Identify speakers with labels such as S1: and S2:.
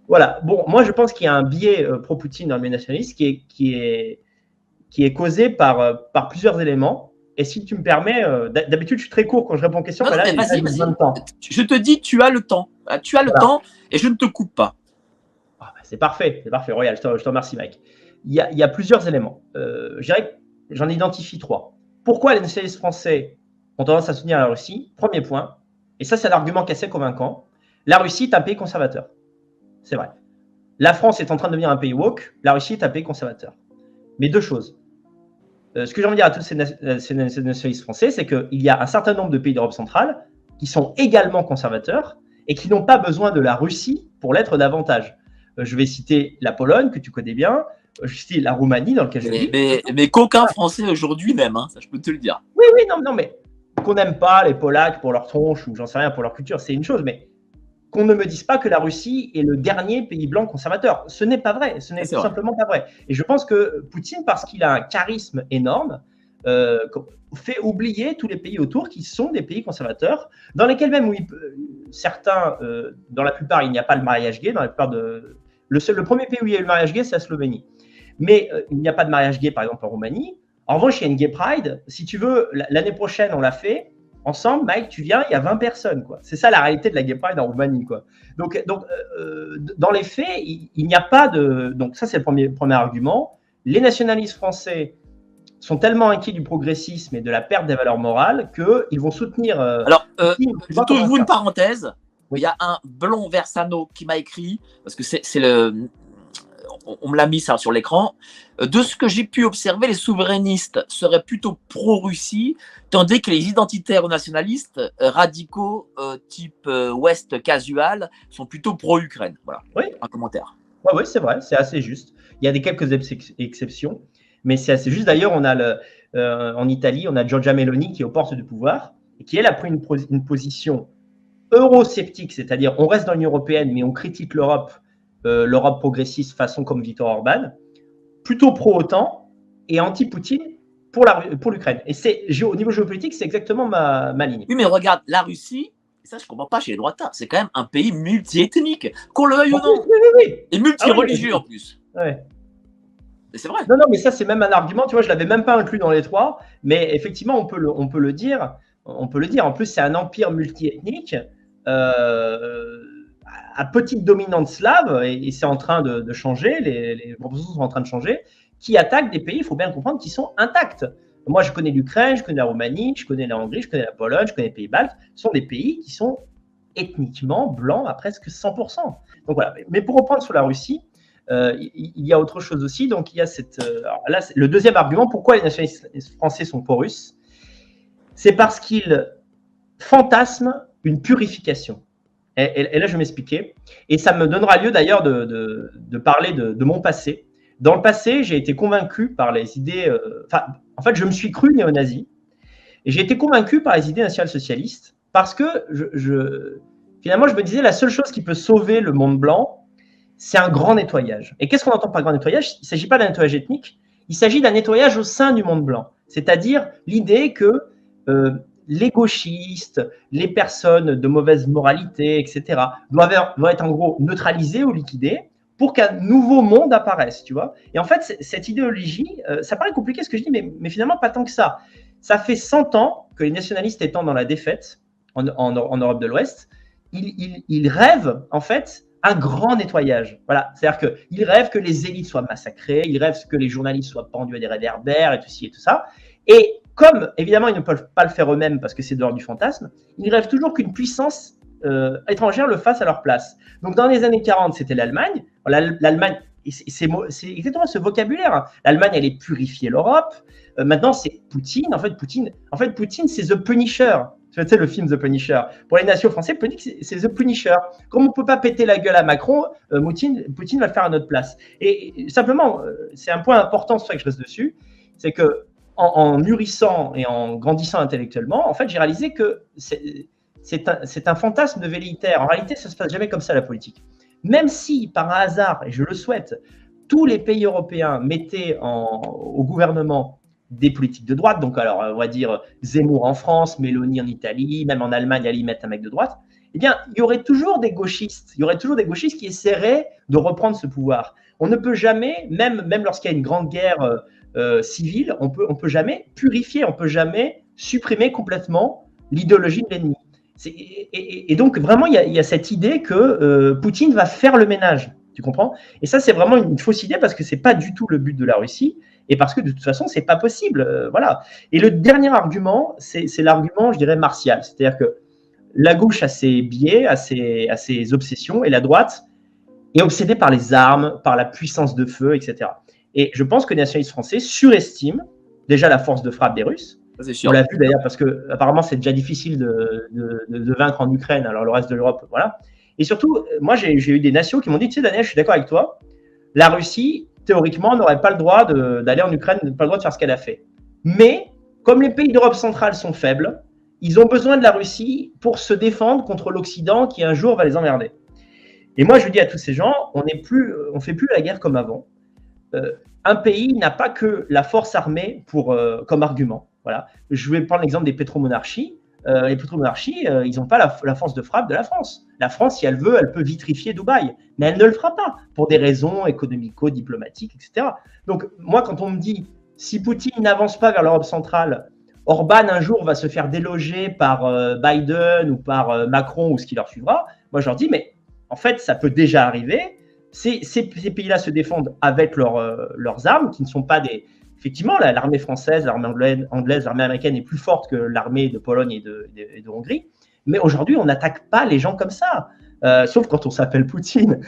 S1: Voilà. Bon, moi, je pense qu'il y a un biais pro-Poutine dans le milieu nationaliste qui est causé par plusieurs éléments. Et si tu me permets, d'habitude, je suis très court quand je réponds aux questions,
S2: Non,
S1: mais là,
S2: mais
S1: j'ai
S2: vas-y.
S1: besoin de temps.
S2: Je te dis, tu as le temps. Tu as le temps et je ne te coupe pas.
S1: Ah, bah, c'est parfait, Royal, je te remercie, Mike. Il y a plusieurs éléments. Je dirais que j'en identifie 3. Pourquoi les nationalistes français ont tendance à soutenir la Russie? Premier point, et ça, c'est un argument qui est assez convaincant. La Russie est un pays conservateur. C'est vrai. La France est en train de devenir un pays woke, la Russie est un pays conservateur. Mais 2 choses. Ce que j'ai envie de dire à tous ces nationalistes français, c'est qu'il y a un certain nombre de pays d'Europe centrale qui sont également conservateurs et qui n'ont pas besoin de la Russie pour l'être davantage. Je vais citer la Pologne, que tu connais bien. Je vais citer la Roumanie, dans lequel je vis.
S2: Mais qu'aucun Français aujourd'hui n'aime, hein, ça je peux te le dire.
S1: Oui, non, mais qu'on n'aime pas les Polacs pour leur tronche ou j'en sais rien pour leur culture, c'est une chose, mais qu'on ne me dise pas que la Russie est le dernier pays blanc conservateur. Ce n'est pas vrai, ce n'est tout simplement pas vrai. Et je pense que Poutine, parce qu'il a un charisme énorme, fait oublier tous les pays autour qui sont des pays conservateurs, dans lesquels même, certains, dans la plupart, il n'y a pas le mariage gay, dans la plupart le premier pays où il y a eu le mariage gay, c'est la Slovénie. Mais il n'y a pas de mariage gay, par exemple, en Roumanie. En revanche, il y a une gay pride. Si tu veux, l'année prochaine, on l'a fait. Ensemble, Mike, tu viens, il y a 20 personnes. C'est ça la réalité de la gay pride en Roumanie. Donc dans les faits, il n'y a pas de… Donc ça, c'est le premier argument. Les nationalistes français sont tellement inquiets du progressisme et de la perte des valeurs morales qu'ils vont soutenir…
S2: Alors, je t'ouvre une parenthèse.
S1: Oui.
S2: Il y a un blond Versano qui m'a écrit, parce que c'est le… On me l'a mis ça sur l'écran. De ce que j'ai pu observer, les souverainistes seraient plutôt pro-Russie, tandis que les identitaires ou nationalistes radicaux type Ouest casual sont plutôt pro-Ukraine. Voilà,
S1: oui.
S2: Un commentaire.
S1: Oui, c'est vrai, c'est assez juste. Il y a quelques exceptions, mais c'est assez juste. D'ailleurs, on a en Italie, on a Giorgia Meloni qui est aux portes du pouvoir et qui, elle, a pris une position eurosceptique, c'est-à-dire on reste dans l'Union européenne, mais on critique l'Europe progressiste façon comme Viktor Orban, plutôt pro-OTAN et anti-Poutine pour l'Ukraine. Et au niveau géopolitique, c'est exactement ma ligne.
S2: Oui, mais regarde, la Russie, ça je ne comprends pas chez les droitards, c'est quand même un pays multi-ethnique, qu'on le veuille ou non, et multi-religieux en plus.
S1: Ouais.
S2: C'est vrai.
S1: Non, mais ça, c'est même un argument, tu vois, je ne l'avais même pas inclus dans les 3, mais effectivement, on peut le dire. En plus, c'est un empire multi-ethnique à petite dominante slave, et c'est en train de changer, les propositions sont en train de changer, qui attaquent des pays, il faut bien comprendre, qui sont intacts. Moi, je connais l'Ukraine, je connais la Roumanie, je connais la Hongrie, je connais la Pologne, je connais les pays baltes. Ce sont des pays qui sont ethniquement blancs à presque 100%. Donc voilà. Mais pour reprendre sur la Russie, il y a autre chose aussi. Donc il y a là, le deuxième argument, pourquoi les nationalistes français sont pro-russes, c'est parce qu'ils fantasment une purification. Et là, je vais m'expliquer. Et ça me donnera lieu d'ailleurs de parler de mon passé. Dans le passé, j'ai été convaincu par les idées… en fait, je me suis cru néo-nazi. Et j'ai été convaincu par les idées nationales-socialistes parce que finalement, je me disais la seule chose qui peut sauver le monde blanc, c'est un grand nettoyage. Et qu'est-ce qu'on entend par grand nettoyage? Il ne s'agit pas d'un nettoyage ethnique, il s'agit d'un nettoyage au sein du monde blanc. C'est-à-dire l'idée que les gauchistes, les personnes de mauvaise moralité, etc., doivent être en gros neutralisées ou liquidées pour qu'un nouveau monde apparaisse, tu vois. Et en fait, cette idéologie, ça paraît compliqué ce que je dis, mais finalement pas tant que ça. Ça fait 100 ans que les nationalistes étant dans la défaite en Europe de l'Ouest, ils rêvent en fait un grand nettoyage. Voilà, c'est-à-dire qu'ils rêvent que les élites soient massacrées, ils rêvent que les journalistes soient pendus à des réverbères et tout ci et tout ça. Et comme, évidemment, ils ne peuvent pas le faire eux-mêmes parce que c'est dehors du fantasme, ils rêvent toujours qu'une puissance étrangère le fasse à leur place. Donc, dans les années 40, c'était l'Allemagne. L'Allemagne, c'est exactement ce vocabulaire. L'Allemagne, elle est purifiée l'Europe. Maintenant, c'est Poutine. En fait, Poutine, c'est The Punisher. Tu sais, le film The Punisher. Pour les nations françaises, c'est The Punisher. Comme on ne peut pas péter la gueule à Macron, Poutine va le faire à notre place. Et simplement, c'est un point important, c'est pour ça que je reste dessus, c'est que en mûrissant et en grandissant intellectuellement, en fait, j'ai réalisé que c'est un fantasme de velléitaire. En réalité, ça ne se passe jamais comme ça, la politique. Même si, par un hasard, et je le souhaite, tous les pays européens mettaient au gouvernement des politiques de droite, donc alors on va dire Zemmour en France, Meloni en Italie, même en Allemagne, à y mettre un mec de droite, eh bien, il y aurait toujours des gauchistes. Il y aurait toujours des gauchistes qui essaieraient de reprendre ce pouvoir. On ne peut jamais, même lorsqu'il y a une grande guerre civile, on peut jamais purifier, on peut jamais supprimer complètement l'idéologie de l'ennemi. Et donc, vraiment, il y a cette idée que Poutine va faire le ménage. Tu comprends? Et ça, c'est vraiment une fausse idée parce que c'est pas du tout le but de la Russie et parce que de toute façon, c'est pas possible. Voilà. Et le dernier argument, c'est l'argument, je dirais, martial. C'est-à-dire que la gauche a ses biais, a ses obsessions et la droite est obsédée par les armes, par la puissance de feu, etc. Et je pense que les nationalistes français surestiment déjà la force de frappe des Russes. On l'a vu d'ailleurs parce que apparemment c'est déjà difficile de vaincre en Ukraine, alors le reste de l'Europe, voilà. Et surtout, moi j'ai eu des nations qui m'ont dit, tu sais Daniel, je suis d'accord avec toi, la Russie, théoriquement, n'aurait pas le droit d'aller en Ukraine, n'a pas le droit de faire ce qu'elle a fait. Mais, comme les pays d'Europe centrale sont faibles, ils ont besoin de la Russie pour se défendre contre l'Occident qui un jour va les emmerder. Et moi je dis à tous ces gens, on fait plus la guerre comme avant. Un pays n'a pas que la force armée comme argument. Voilà. Je vais prendre l'exemple des pétromonarchies. Les pétromonarchies, ils n'ont pas la force de frappe de la France. La France, si elle veut, elle peut vitrifier Dubaï, mais elle ne le fera pas pour des raisons économico-diplomatiques, etc. Donc, moi, quand on me dit, si Poutine n'avance pas vers l'Europe centrale, Orban, un jour, va se faire déloger par Biden ou par Macron ou ce qui leur suivra, moi, je leur dis, mais en fait, ça peut déjà arriver. Ces pays-là se défendent avec leurs armes, qui ne sont pas des... Effectivement, l'armée française, l'armée anglaise, l'armée américaine est plus forte que l'armée de Pologne et de Hongrie. Mais aujourd'hui, on n'attaque pas les gens comme ça, sauf quand on s'appelle Poutine.